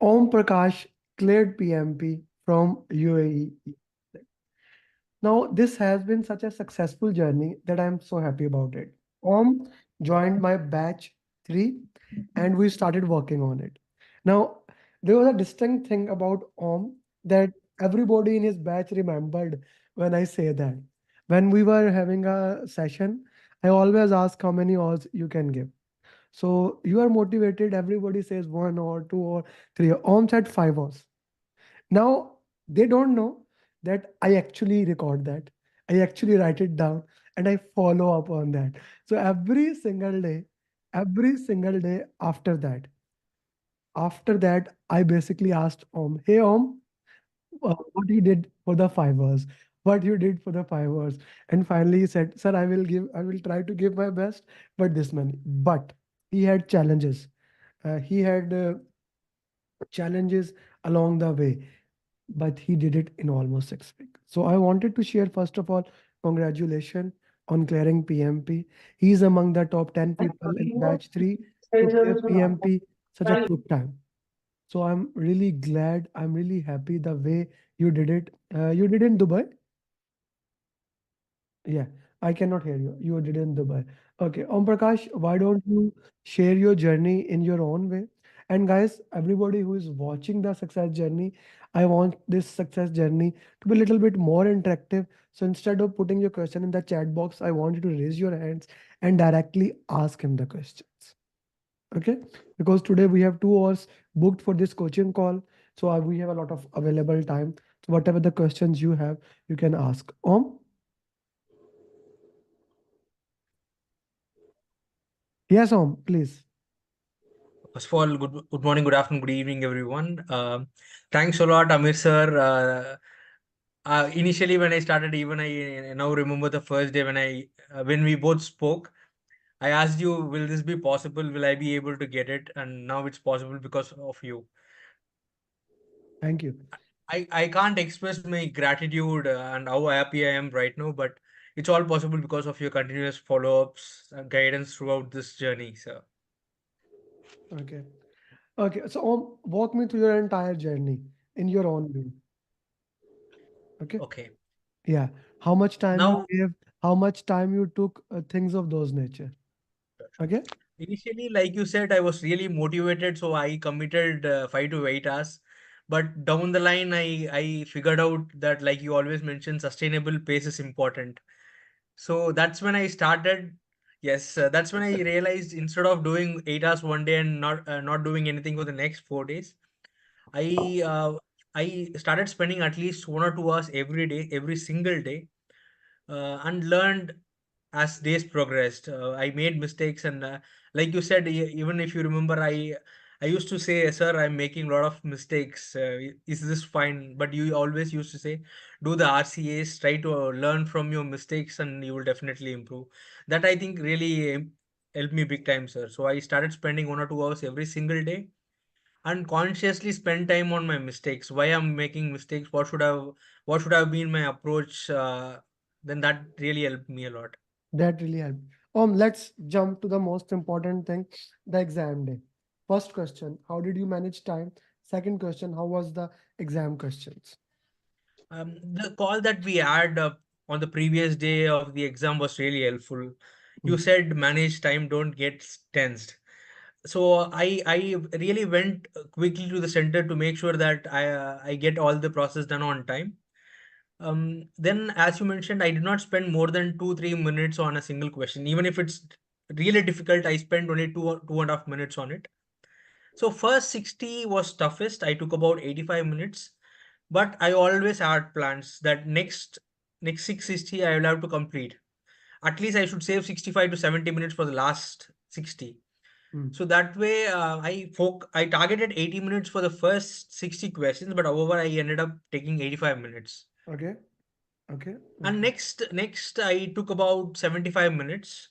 Omprakaash cleared PMP from UAE. Now, this has been such a successful journey that I'm so happy about it. Om joined my batch 3 and we started working on it. Now, there was a distinct thing about Om that everybody in his batch remembered when I say that. When we were having a session, I always ask how many hours you can give. So you are motivated, everybody says 1 or 2 or 3. Om said 5 hours. Now they don't know that I actually record that. I actually write it down and I follow up on that. So every single day after that, I basically asked Om, hey Om, what he did for the 5 hours, what you did for the 5 hours. And finally he said, sir, I will try to give my best, but this many. But he had challenges. He had challenges along the way, but he did it in almost 6 weeks. So I wanted to share, first of all, congratulations on clearing PMP. He's among the top 10 people in batch 3 to clear PMP such a quick time. So I'm really glad, I'm really happy the way you did it. You did in Dubai? Yeah, I cannot hear you. You did in Dubai. Okay, Om Prakash, why don't you share your journey in your own way? And guys, everybody who is watching the success journey, I want this success journey to be a little bit more interactive. So instead of putting your question in the chat box, I want you to raise your hands and directly ask him the questions. Okay? Because today we have 2 hours booked for this coaching call. So we have a lot of available time. So whatever the questions you have, you can ask. Om? Yes, Om, please. First of all, good morning, good afternoon, good evening, everyone. Thanks a lot, Amir sir. Initially, when I started, even I now remember the first day when we both spoke. I asked you, "Will this be possible? Will I be able to get it?" And now it's possible because of you. Thank you. I can't express my gratitude and how happy I am right now, but it's all possible because of your continuous follow-ups and guidance throughout this journey, sir. Okay. Okay. So walk me through your entire journey in your own way. Okay. Okay. Yeah. How much time you Now, gave, how much time you took, things of those nature. Okay. initially, like you said, I was really motivated, so I committed 5 to 8 hours. But down the line, I figured out that, like you always mention, sustainable pace is important. So that's when I started. Yes, that's when I realized instead of doing 8 hours one day and not doing anything for the next 4 days, I uh, I started spending at least 1 or 2 hours every day, every single day, and learned as days progressed. I made mistakes, and like you said, even if you remember, I used to say, "Sir, I'm making a lot of mistakes. Is this fine?" But you always used to say, "Do the RCAs, try to learn from your mistakes, and you will definitely improve." That I think really helped me big time, sir. So I started spending 1 or 2 hours every single day and consciously spend time on my mistakes, why I'm making mistakes, what should have been my approach. Then that really helped me a lot. That really helped. Let's jump to the most important thing, the exam day. First question, how did you manage time? Second question, how was the exam questions? The call that we had on the previous day of the exam was really helpful. You Mm. said manage time, don't get tensed. So I really went quickly to the center to make sure that I get all the process done on time. Then, as you mentioned, I did not spend more than 2-3 minutes on a single question. Even if it's really difficult, I spent only 2.5 minutes on it. So first 60 was toughest. I took about 85 minutes, but I always had plans that next 660 I will have to complete. At least I should save 65 to 70 minutes for the last 60. Mm. So that way, I targeted 80 minutes for the first 60 questions, but however, I ended up taking 85 minutes. Okay. Okay. And Okay. next I took about 75 minutes.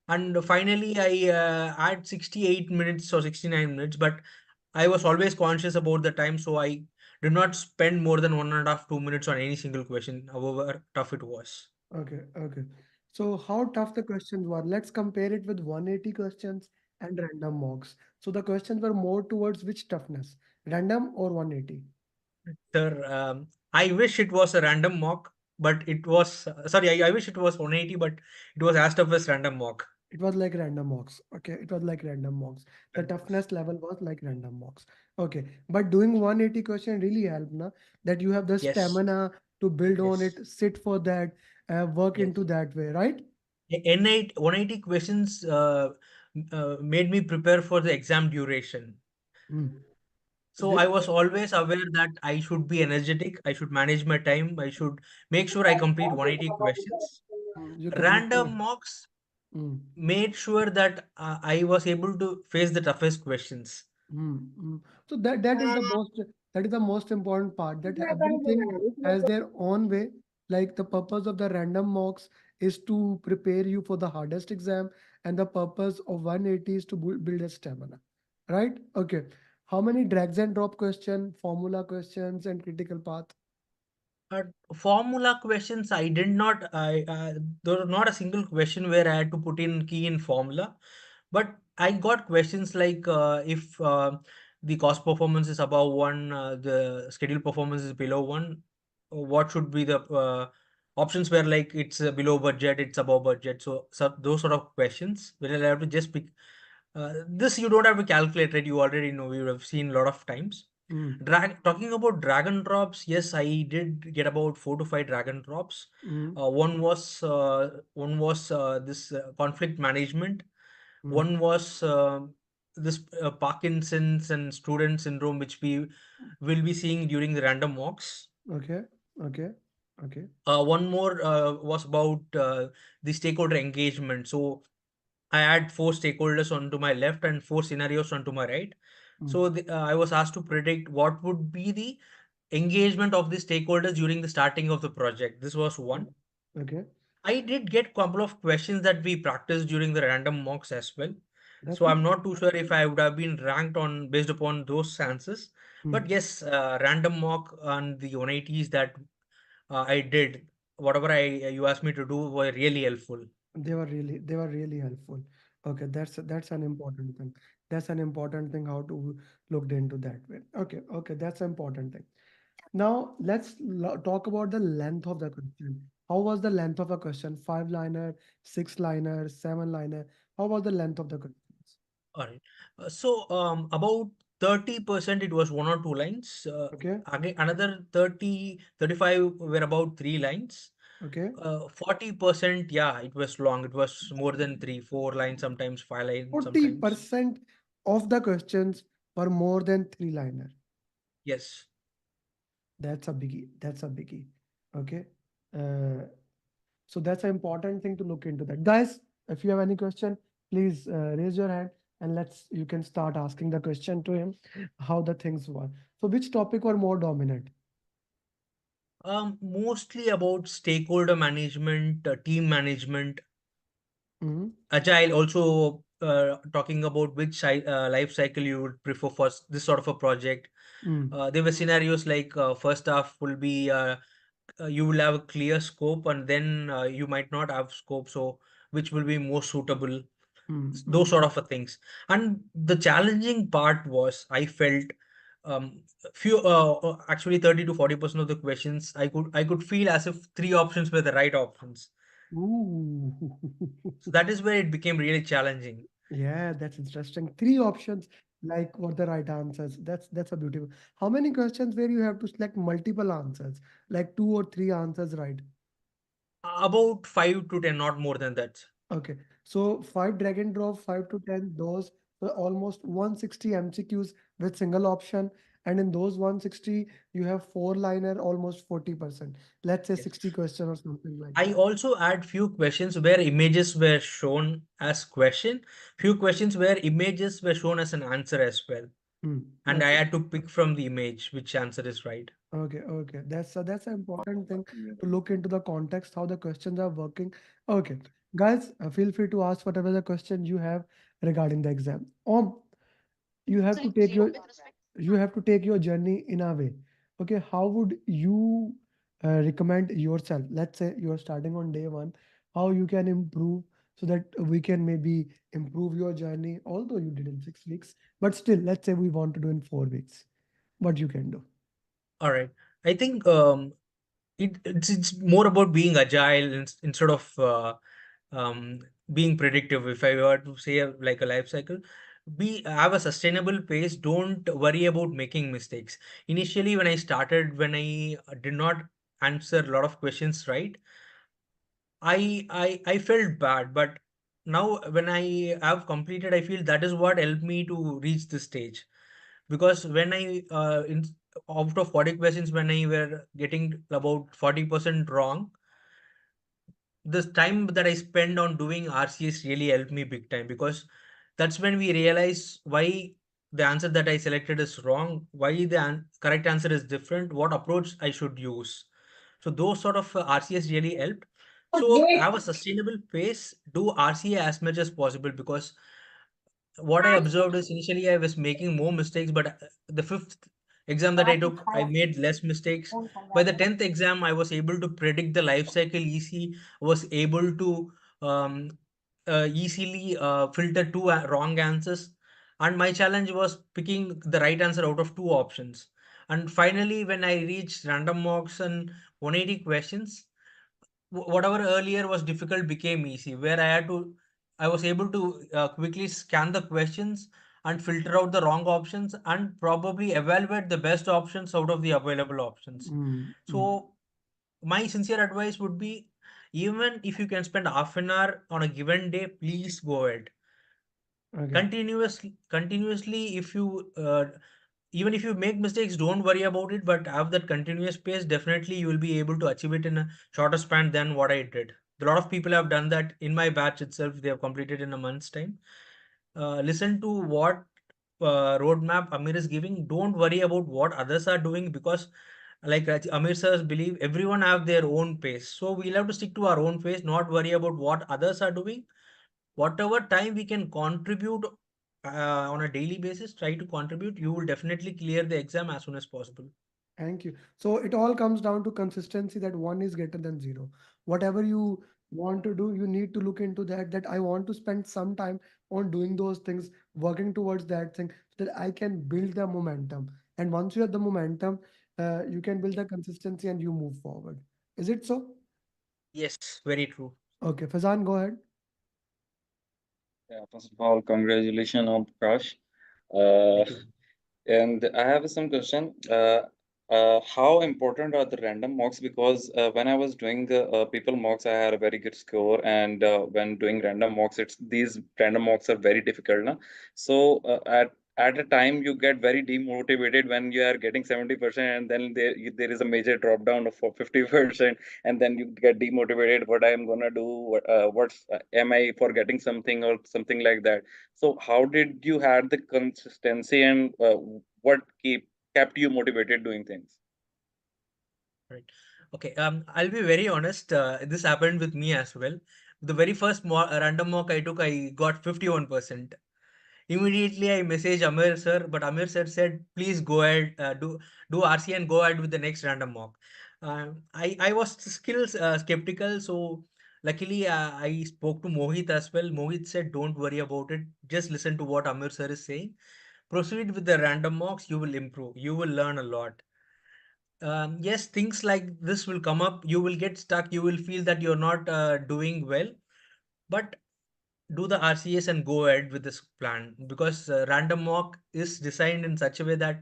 And finally, I had 68 minutes or 69 minutes, but I was always conscious about the time, so I did not spend more than 1.5, 2 minutes on any single question, however tough it was. Okay. Okay. So how tough the questions were? Let's compare it with 180 questions and random mocks. So the questions were more towards which toughness, random or 180? Sir, I wish it was a random mock, but it was sorry. I wish it was 180, but it was as tough as random mock. It was like random mocks. Okay, it was like random mocks. The Random mocks. toughness level was like random mocks. Okay, but doing 180 question really helped, na? That you have the Yes, stamina to build on yes, it, sit for that, work yes. into that way, right? N8 180 questions made me prepare for the exam duration. Mm. So I was always aware that I should be energetic, I should manage my time, I should make sure I complete 180 questions. You complete. Random mocks Mm. made sure that I was able to face the toughest questions. Mm, mm. So that is the most important part, that everything has their own way. Like the purpose of the random mocks is to prepare you for the hardest exam, and the purpose of 180 is to build a stamina. Right? Okay. How many drags and drop question, formula questions, and critical path? Uh, Formula questions, I did not, there was not a single question where I had to put in key in formula, but I got questions like if the cost performance is above one, the schedule performance is below one, what should be the options were like it's below budget, it's above budget. So those sort of questions where I have to just pick. This you don't have to calculate, right? You already know, you have seen a lot of times. Mm, Talking about dragon drops, yes, I did get about 4 to 5 dragon drops. mm, One was this conflict management. mm. One was this Parkinson's and student syndrome, which we will be seeing during the random walks. Okay. Okay. Okay. One more was about the stakeholder engagement. So I had four stakeholders onto my left and four scenarios onto my right. Mm, So I was asked to predict what would be the engagement of the stakeholders during the starting of the project. This was mm. one. Okay. I did get couple of questions that we practiced during the random mocks as well. That's So good. I'm not too sure if I would have been ranked on based upon those answers. Mm. But yes, random mock and the 180s that I did, whatever you asked me to do, were really helpful. They were really helpful. Okay, that's an important thing. That's an important thing how to look into that way. Okay, okay, that's an important thing. Now let's talk about the length of the question. How was the length of a question? Five liner, six liner, seven liner. How was the length of the questions? All right. About 30% it was one or two lines. Okay, Again, another 35 were about three lines. okay. 40%, yeah, it was long. It was more than three, four lines, sometimes five lines, sometimes. 40% of the questions were more than three liner. Yes. That's a biggie. That's a biggie. Okay. Uh, So that's an important thing to look into that. Guys, if you have any question, please raise your hand and you can start asking the question to him how the things were. So which topic were more dominant? Mostly about stakeholder management, team management, Mm-hmm. agile. Also, talking about which life cycle you would prefer for this sort of a project. Mm, There were scenarios like first half will be you will have a clear scope and then you might not have scope, so which will be more suitable, mm, those mm. sort of a things. And the challenging part was I felt few actually 30 to 40% of the questions I could feel as if three options were the right options. Ooh. So that is where it became really challenging. Yeah, that's interesting. Three options like what the right answers. That's a beautiful. How many questions where you have to select multiple answers, like two or three answers right? About 5 to 10, not more than that. Okay, so five drag and drop, 5 to 10, those so almost 160 MCQs with single option, and in those 160 you have four liner, almost 40%. Let's say Yes. 60 question or something like I that. also add few questions where images were shown as question, few questions where images were shown as an answer as well. Hmm, And I okay, had to pick from the image which answer is right. okay. That's an important thing to look into the context how the questions are working. Okay, guys, feel free to ask whatever the question you have regarding the exam. You have to take your journey in a way. Okay, how would you recommend yourself? Let's say you are starting on day one, how you can improve so that we can maybe improve your journey, although you did in 6 weeks, but still, let's say we want to do in 4 weeks, what you can do. All right. I think it's more about being agile instead of um, being predictive. If I were to say like a life cycle, be have a sustainable pace. Don't worry about making mistakes. Initially, when I started, when I did not answer a lot of questions right, I felt bad. But now when I have completed, I feel that is what helped me to reach this stage. Because when I out of 40 questions, when I were getting about 40% wrong, the time that I spend on doing RCS really helped me big time, because that's when we realize why the answer that I selected is wrong, why the correct answer is different, what approach I should use. So those sort of RCS really helped. So have a sustainable pace, do RCA as much as possible, because what I observed is initially I was making more mistakes, but the fifth exam that I took, I made less mistakes. By the 10th exam, I was able to predict the life cycle easy, was able to easily filter two wrong answers. And my challenge was picking the right answer out of two options. And finally, when I reached random mocks and 180 questions, whatever earlier was difficult became easy, where I was able to quickly scan the questions and filter out the wrong options and probably evaluate the best options out of the available options. Mm, So mm. my sincere advice would be, even if you can spend half an hour on a given day, please go ahead Okay. continuously. If you even if you make mistakes, don't worry about it, but have that continuous pace. Definitely you will be able to achieve it in a shorter span than what I did. A lot of people have done that. In my batch itself, they have completed in a month's time. Listen to what roadmap Amir is giving. Don't worry about what others are doing, because like Amir sirs believe, everyone have their own pace, so we'll have to stick to our own pace, not worry about what others are doing. Whatever time we can contribute on a daily basis, try to contribute. You will definitely clear the exam as soon as possible. Thank you. So it all comes down to consistency, that one is greater than zero. Whatever you want to do, you need to look into that, that I want to spend some time on doing those things, working towards that thing, so that I can build the momentum. And once you have the momentum, you can build the consistency and you move forward. Is it so? Yes, very true. Okay, Fazan, go ahead. Yeah, first of all, congratulations on Prakash. Uh, Thank you. and I have some question. How important are the random mocks? Because when I was doing the people mocks, I had a very good score, and when doing random mocks, it's these random mocks are very difficult, na? So at a time you get very demotivated when you are getting 70%, and then there is a major drop down of for 50%, and then you get demotivated. What I am gonna do? What's am I forgetting something or something like that? So how did you had the consistency, and what kept you motivated doing things? Right. Okay. I'll be very honest. This happened with me as well. The very first random mock I took, I got 51%. Immediately, I messaged Amer sir, but Amer sir said, "Please go ahead, do RC and go ahead with the next random mock." I was still skeptical, so luckily I spoke to Mohit as well. Mohit said, "Don't worry about it. Just listen to what Amer sir is saying. Proceed with the random mocks. You will improve. You will learn a lot." Yes, things like this will come up. You will get stuck. You will feel that you're not doing well, but do the RCS and go ahead with this plan, because random mock is designed in such a way that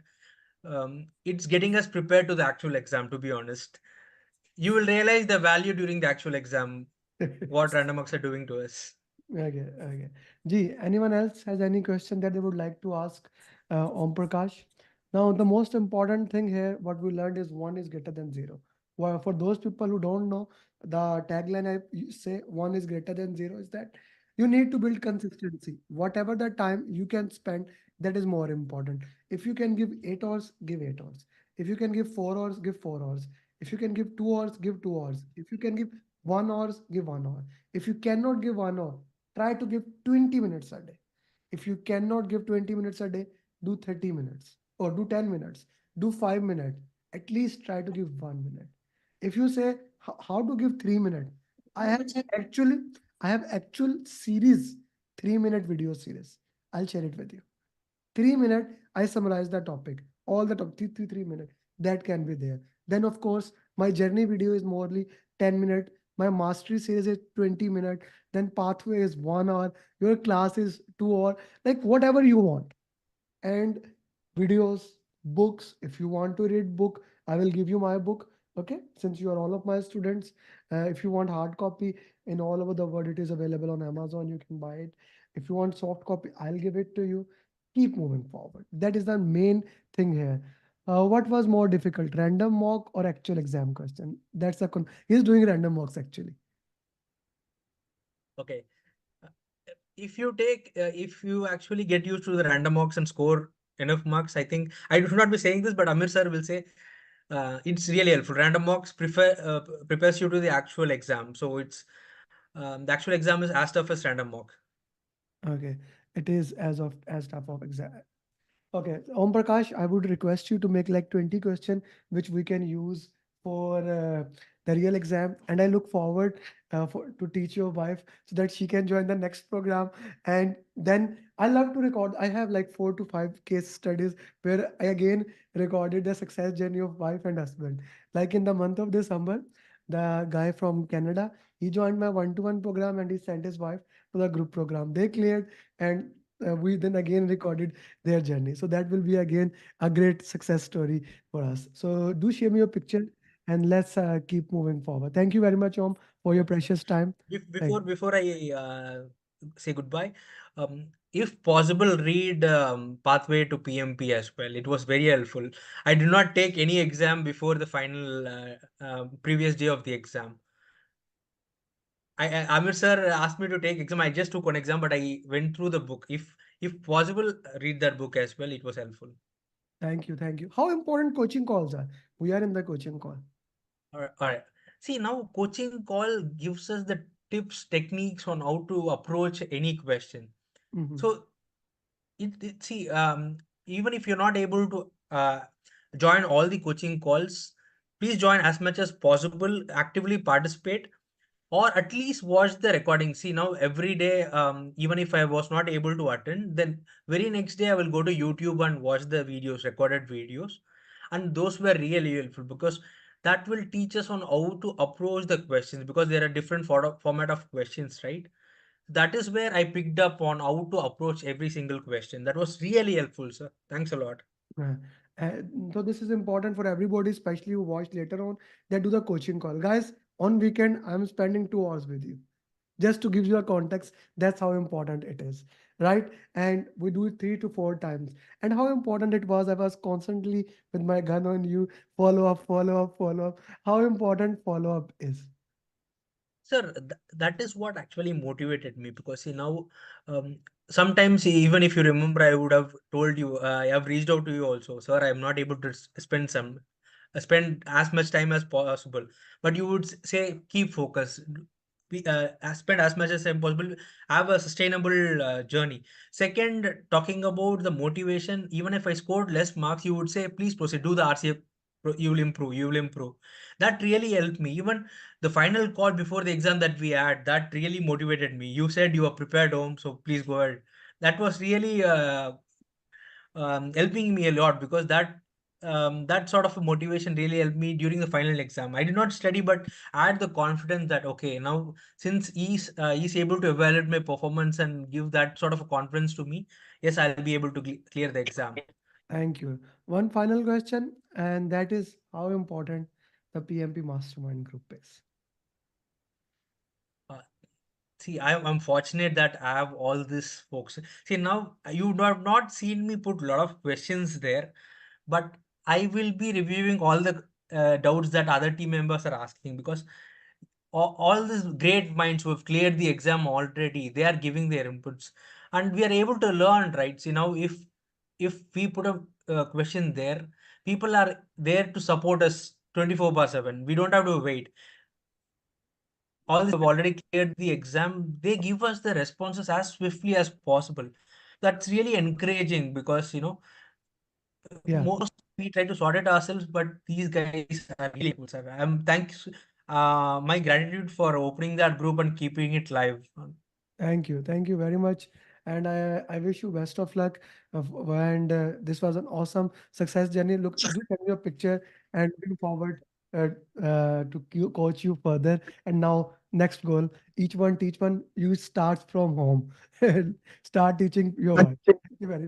it's getting us prepared to the actual exam. To be honest, you will realize the value during the actual exam, what random mocks are doing to us. Okay, okay. Gee, anyone else has any question that they would like to ask Om Prakash? Now, the most important thing here, what we learned is one is greater than zero. Well, for those people who don't know, the tagline say one is greater than zero is that you need to build consistency. Whatever the time you can spend, that is more important. If you can give 8 hours, give 8 hours. If you can give 4 hours, give 4 hours. If you can give 2 hours, give 2 hours. If you can give 1 hour, give 1 hour. If you cannot give 1 hour, try to give 20 minutes a day. If you cannot give 20 minutes a day, do 30 minutes or do 10 minutes, do 5 minutes. At least try to give 1 minute. If you say how to give 3 minutes, I have actually I have actual series, 3 minute video series. I'll share it with you. 3 minute, I summarize the topic, all the top 3 minutes that can be there. Then of course, my journey video is morely 10 minute. My mastery series is 20 minute. Then pathway is 1 hour. Your class is 2 hour. Like whatever you want. And videos, books. If you want to read book, I will give you my book. Okay, since you are all of my students, if you want hard copy in all over the world, it is available on Amazon. You can buy it. If you want soft copy, I'll give it to you. Keep moving forward. That is the main thing here. What was more difficult, random mock or actual exam question? That's a he's doing random mocks actually. Okay. Uh, if you take, if you actually get used to the random marks and score enough marks, I think I should not be saying this, but Amir sir will say it's really helpful. Random marks prepares you to the actual exam. So it's the actual exam is as tough as random mock. Okay, it is as tough of exam. Okay, Om Prakash, I would request you to make like 20 question which we can use for the real exam, and I look forward for to teach your wife so that she can join the next program. And then I love to record. I have like 4 to 5 case studies where I again recorded the success journey of wife and husband. Like in the month of December, the guy from Canada, he joined my one-to-one program and he sent his wife to the group program. They cleared, and we then again recorded their journey. So that will be again a great success story for us. So do share me your picture and let's keep moving forward. Thank you very much, Om, for your precious time. Thank Before I say goodbye, if possible, read Pathway to PMP as well. It was very helpful. I did not take any exam before the final previous day of the exam. Amir sir asked me to take exam. I just took one exam, but I went through the book. If possible, read that book as well. It was helpful. thank you. Thank you. How important coaching calls are? We are in the coaching call. All right, all right. See, now coaching call gives us the tips, techniques on how to approach any question. Mhm. So it see even if you're not able to join all the coaching calls, please join as much as possible, actively participate, or at least watch the recording. See, now every day, even if I was not able to attend, then very next day I will go to YouTube and watch the videos, recorded videos, and those were really helpful because that will teach us on how to approach the questions, because there are different format of questions, right? That is where I picked up on how to approach every single question. That was really helpful, sir. Thanks a lot. Uh, so this is important for everybody, especially who watch later on, that do the coaching call. Guys, on weekend, I'm spending 2 hours with you. Just to give you a context, that's how important it is, right? And we do it 3 to 4 times. And how important it was, I was constantly with my gun on you, follow up, follow up, follow up. How important follow up is. Sir, that is what actually motivated me, because see now, sometimes even if you remember, I would have told you, I have reached out to you also, sir. I am not able to spend as much time as possible, but you would say keep focus, spend as much as time possible, have a sustainable journey. Second, talking about the motivation, even if I scored less marks, you would say please proceed, do the RCA, you will improve, you will improve. That really helped me. Even the final call before the exam that we had, that really motivated me. You said you are prepared home, so please go ahead. That was really helping me a lot, because that sort of a motivation really helped me during the final exam. I did not study, but I had the confidence that okay, now since he's able to evaluate my performance and give that sort of a confidence to me, yes, I'll be able to clear the exam. Thank you. One final question, and that is how important the PMP Mastermind Group is. Uh, See, I'm fortunate that I have all this folks. See, now you have not seen me put a lot of questions there, but I will be reviewing all the doubts that other team members are asking, because all these great minds who have cleared the exam already, they are giving their inputs, and we are able to learn, right? See, now if we put a question there, people are there to support us 24/7. We don't have to wait. All these have already cleared the exam, they give us the responses as swiftly as possible. That's really encouraging, because Yeah. most we try to sort it ourselves, but these guys are really helpful, sir. I'm thanks. My gratitude for opening that group and keeping it live. Thank you very much. And I wish you best of luck. And this was an awesome success journey. Look, do send me a picture and looking forward to coach you further. And now, next goal, each one teach one. You start from home. Start teaching your wife. Thank you very much.